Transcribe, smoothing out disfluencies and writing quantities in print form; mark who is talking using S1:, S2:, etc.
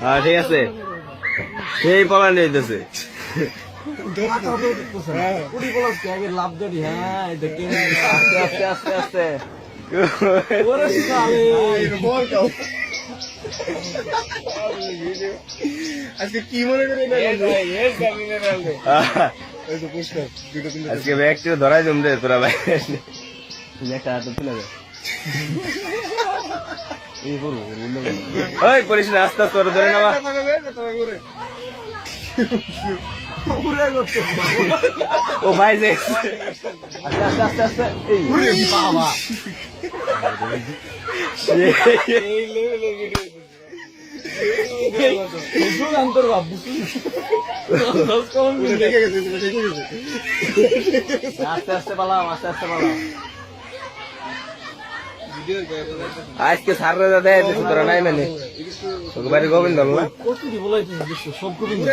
S1: হ্যাঁ ঠিক আছে, সেই পলা নিয়ে যেতেছে লাভ ধরি। হ্যাঁ আস্তে আস্তে আস্তে
S2: আজকে কি মনে করে
S1: আজকে ব্যাগটি ধরাই দিম রে তোরা ভাই, একটা হাতে তুলে দে। ওই করিস না, আস্তে আস্তে ধরে নেওয়া। ও ভাই যে আস্তে আস্তে আস্তে আস্তে বাবা আস্তে আস্তে পালাম, আস্তে আস্তে পালাম। আজকে সাররা দাদা তোরা নাই মানে বাড়ি গোবিন্দ সব গোবিন্দ